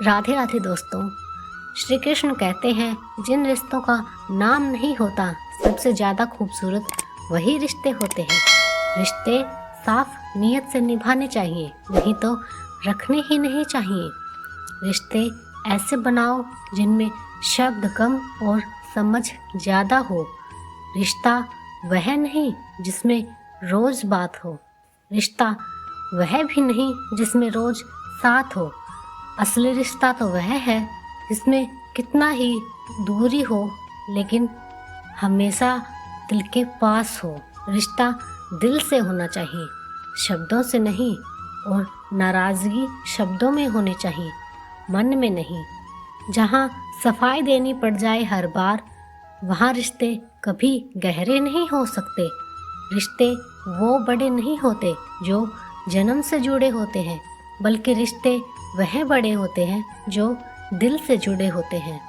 राधे राधे दोस्तों। श्री कृष्ण कहते हैं जिन रिश्तों का नाम नहीं होता सबसे ज़्यादा खूबसूरत वही रिश्ते होते हैं। रिश्ते साफ नीयत से निभाने चाहिए, नहीं तो रखने ही नहीं चाहिए। रिश्ते ऐसे बनाओ जिनमें शब्द कम और समझ ज़्यादा हो। रिश्ता वह नहीं जिसमें रोज़ बात हो, रिश्ता वह भी नहीं जिसमें रोज़ साथ हो। असली रिश्ता तो वह है जिसमें कितना ही दूरी हो लेकिन हमेशा दिल के पास हो। रिश्ता दिल से होना चाहिए, शब्दों से नहीं, और नाराज़गी शब्दों में होनी चाहिए, मन में नहीं। जहाँ सफाई देनी पड़ जाए हर बार, वहाँ रिश्ते कभी गहरे नहीं हो सकते। रिश्ते वो बड़े नहीं होते जो जन्म से जुड़े होते हैं, बल्कि रिश्ते वह बड़े होते हैं जो दिल से जुड़े होते हैं।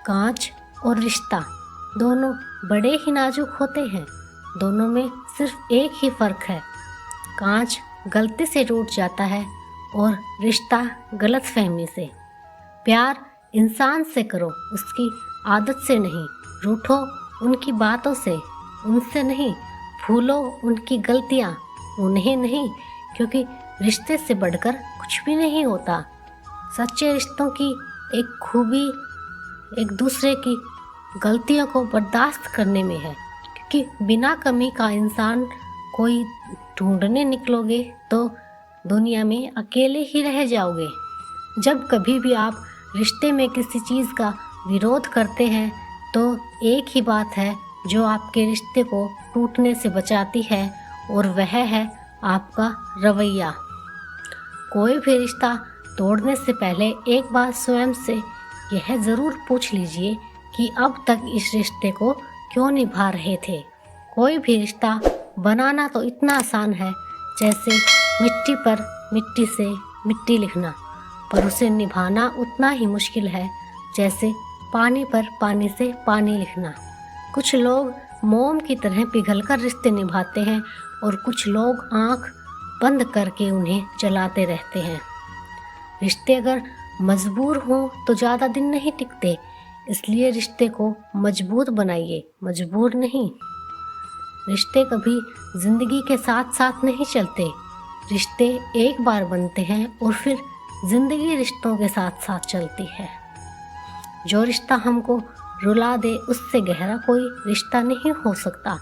कांच और रिश्ता दोनों बड़े ही नाजुक होते हैं। दोनों में सिर्फ एक ही फ़र्क है, कांच गलती से टूट जाता है और रिश्ता गलतफहमी से। प्यार इंसान से करो, उसकी आदत से नहीं। रूठो उनकी बातों से, उनसे नहीं। भूलो उनकी गलतियाँ, उन्हें नहीं, क्योंकि रिश्ते से बढ़कर कुछ भी नहीं होता। सच्चे रिश्तों की एक खूबी एक दूसरे की गलतियों को बर्दाश्त करने में है, क्योंकि बिना कमी का इंसान कोई ढूंढने निकलोगे तो दुनिया में अकेले ही रह जाओगे। जब कभी भी आप रिश्ते में किसी चीज़ का विरोध करते हैं तो एक ही बात है जो आपके रिश्ते को टूटने से बचाती है, और वह है आपका रवैया। कोई भी रिश्ता तोड़ने से पहले एक बार स्वयं से यह ज़रूर पूछ लीजिए कि अब तक इस रिश्ते को क्यों निभा रहे थे। कोई भी रिश्ता बनाना तो इतना आसान है जैसे मिट्टी पर मिट्टी से मिट्टी लिखना, पर उसे निभाना उतना ही मुश्किल है जैसे पानी पर पानी से पानी लिखना। कुछ लोग मोम की तरह पिघलकर रिश्ते निभाते हैं और कुछ लोग आँख बंद करके उन्हें जलाते रहते हैं। रिश्ते अगर मजबूर हों तो ज़्यादा दिन नहीं टिकते, इसलिए रिश्ते को मजबूत बनाइए, मजबूर नहीं। रिश्ते कभी ज़िंदगी के साथ साथ नहीं चलते। रिश्ते एक बार बनते हैं और फिर ज़िंदगी रिश्तों के साथ साथ चलती है। जो रिश्ता हमको रुला दे उससे गहरा कोई रिश्ता नहीं हो सकता,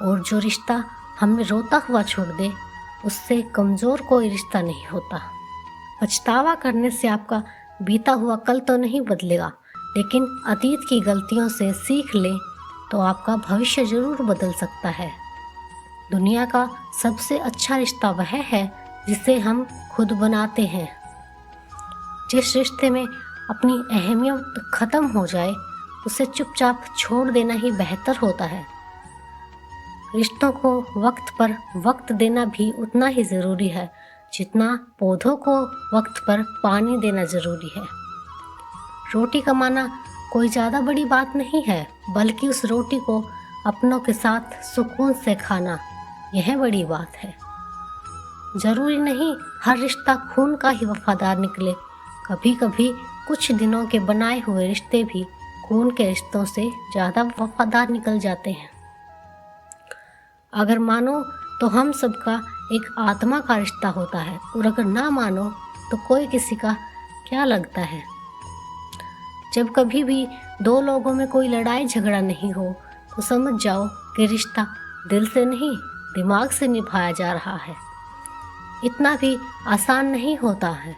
और जो रिश्ता हमें रोता हुआ छोड़ दे उससे कमज़ोर कोई रिश्ता नहीं होता। पछतावा करने से आपका बीता हुआ कल तो नहीं बदलेगा, लेकिन अतीत की गलतियों से सीख लें तो आपका भविष्य ज़रूर बदल सकता है। दुनिया का सबसे अच्छा रिश्ता वह है जिसे हम खुद बनाते हैं। जिस रिश्ते में अपनी अहमियत ख़त्म हो जाए उसे चुपचाप छोड़ देना ही बेहतर होता है। रिश्तों को वक्त पर वक्त देना भी उतना ही ज़रूरी है जितना पौधों को वक्त पर पानी देना ज़रूरी है। रोटी कमाना कोई ज़्यादा बड़ी बात नहीं है, बल्कि उस रोटी को अपनों के साथ सुकून से खाना, यह बड़ी बात है। ज़रूरी नहीं हर रिश्ता खून का ही वफादार निकले। कभी कभी कुछ दिनों के बनाए हुए रिश्ते भी खून के रिश्तों से ज़्यादा वफादार निकल जाते हैं। अगर मानो तो हम सबका एक आत्मा का रिश्ता होता है, और अगर ना मानो तो कोई किसी का क्या लगता है। जब कभी भी दो लोगों में कोई लड़ाई झगड़ा नहीं हो तो समझ जाओ कि रिश्ता दिल से नहीं दिमाग से निभाया जा रहा है। इतना भी आसान नहीं होता है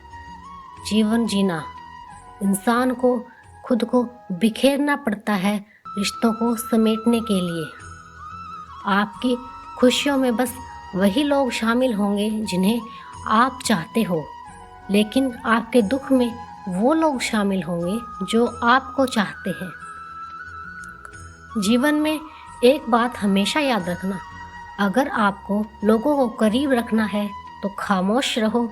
जीवन जीना। इंसान को खुद को बिखेरना पड़ता है रिश्तों को समेटने के लिए। आपकी खुशियों में बस वही लोग शामिल होंगे जिन्हें आप चाहते हो, लेकिन आपके दुख में वो लोग शामिल होंगे जो आपको चाहते हैं। जीवन में एक बात हमेशा याद रखना, अगर आपको लोगों को करीब रखना है तो खामोश रहो,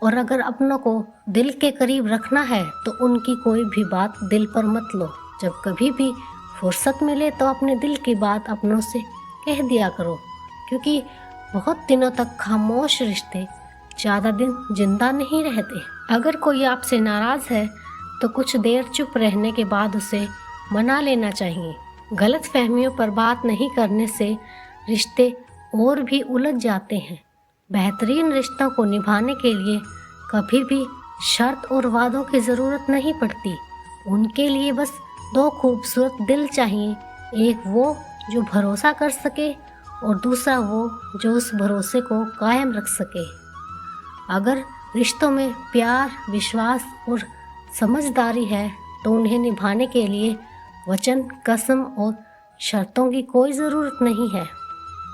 और अगर अपनों को दिल के करीब रखना है तो उनकी कोई भी बात दिल पर मत लो। जब कभी भी फुर्सत मिले तो अपने दिल की बात अपनों से कह दिया करो, क्योंकि बहुत दिनों तक खामोश रिश्ते ज़्यादा दिन जिंदा नहीं रहते। अगर कोई आपसे नाराज़ है तो कुछ देर चुप रहने के बाद उसे मना लेना चाहिए। गलत फहमियों पर बात नहीं करने से रिश्ते और भी उलझ जाते हैं। बेहतरीन रिश्तों को निभाने के लिए कभी भी शर्त और वादों की ज़रूरत नहीं पड़ती। उनके लिए बस दो खूबसूरत दिल चाहिए, एक वो जो भरोसा कर सके और दूसरा वो जो उस भरोसे को कायम रख सके। अगर रिश्तों में प्यार, विश्वास और समझदारी है तो उन्हें निभाने के लिए वचन, कसम और शर्तों की कोई ज़रूरत नहीं है।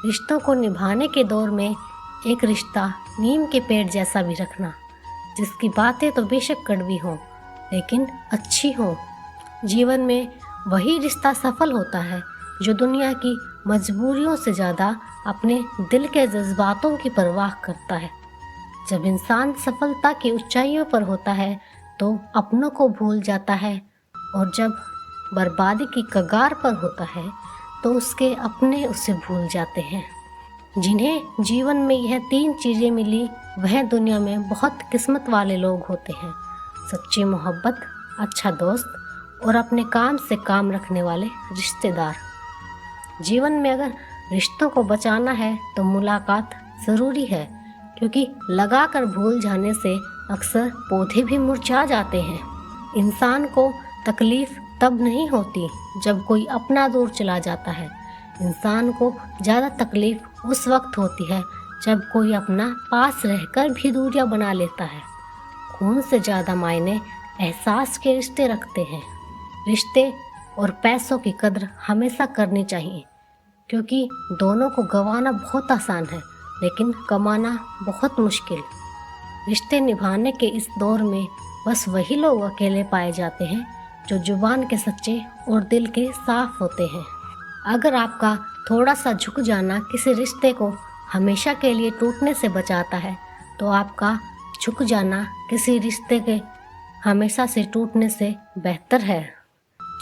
रिश्तों को निभाने के दौर में एक रिश्ता नीम के पेड़ जैसा भी रखना, जिसकी बातें तो बेशक कड़वी हों लेकिन अच्छी हों। जीवन में वही रिश्ता सफल होता है जो दुनिया की मजबूरियों से ज़्यादा अपने दिल के जज्बातों की परवाह करता है। जब इंसान सफलता की ऊंचाइयों पर होता है तो अपनों को भूल जाता है, और जब बर्बादी की कगार पर होता है तो उसके अपने उसे भूल जाते हैं। जिन्हें जीवन में यह तीन चीज़ें मिली वह दुनिया में बहुत किस्मत वाले लोग होते हैं। सच्ची मोहब्बत, अच्छा दोस्त और अपने काम से काम रखने वाले रिश्तेदार। जीवन में अगर रिश्तों को बचाना है तो मुलाकात ज़रूरी है, क्योंकि लगाकर भूल जाने से अक्सर पौधे भी मुरझा जाते हैं। इंसान को तकलीफ़ तब नहीं होती जब कोई अपना दूर चला जाता है। इंसान को ज़्यादा तकलीफ़ उस वक्त होती है जब कोई अपना पास रहकर भी दूरियां बना लेता है। खून से ज़्यादा मायने एहसास के रिश्ते रखते हैं। रिश्ते और पैसों की कद्र हमेशा करनी चाहिए, क्योंकि दोनों को गंवाना बहुत आसान है लेकिन कमाना बहुत मुश्किल। रिश्ते निभाने के इस दौर में बस वही लोग अकेले पाए जाते हैं जो जुबान के सच्चे और दिल के साफ होते हैं। अगर आपका थोड़ा सा झुक जाना किसी रिश्ते को हमेशा के लिए टूटने से बचाता है तो आपका झुक जाना किसी रिश्ते के हमेशा से टूटने से बेहतर है।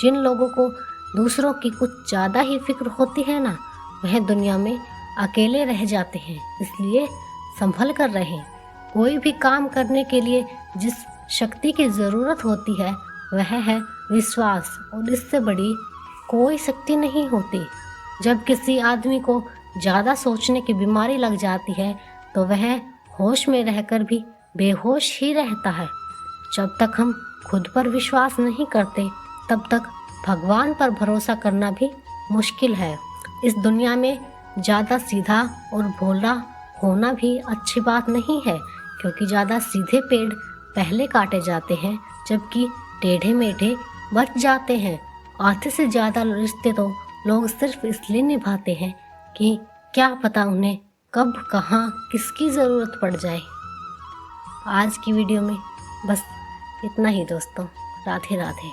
जिन लोगों को दूसरों की कुछ ज़्यादा ही फिक्र होती है ना, वह दुनिया में अकेले रह जाते हैं। इसलिए संभल कर रहें। कोई भी काम करने के लिए जिस शक्ति की ज़रूरत होती है वह है विश्वास, और इससे बड़ी कोई शक्ति नहीं होती। जब किसी आदमी को ज़्यादा सोचने की बीमारी लग जाती है तो वह होश में रहकर भी बेहोश ही रहता है। जब तक हम खुद पर विश्वास नहीं करते तब तक भगवान पर भरोसा करना भी मुश्किल है। इस दुनिया में ज़्यादा सीधा और भोला होना भी अच्छी बात नहीं है, क्योंकि ज़्यादा सीधे पेड़ पहले काटे जाते हैं जबकि टेढ़े मेढ़े बच जाते हैं। आधे से ज़्यादा रिश्ते तो लोग सिर्फ इसलिए निभाते हैं कि क्या पता उन्हें कब कहाँ किसकी ज़रूरत पड़ जाए। आज की वीडियो में बस इतना ही दोस्तों। राधे राधे।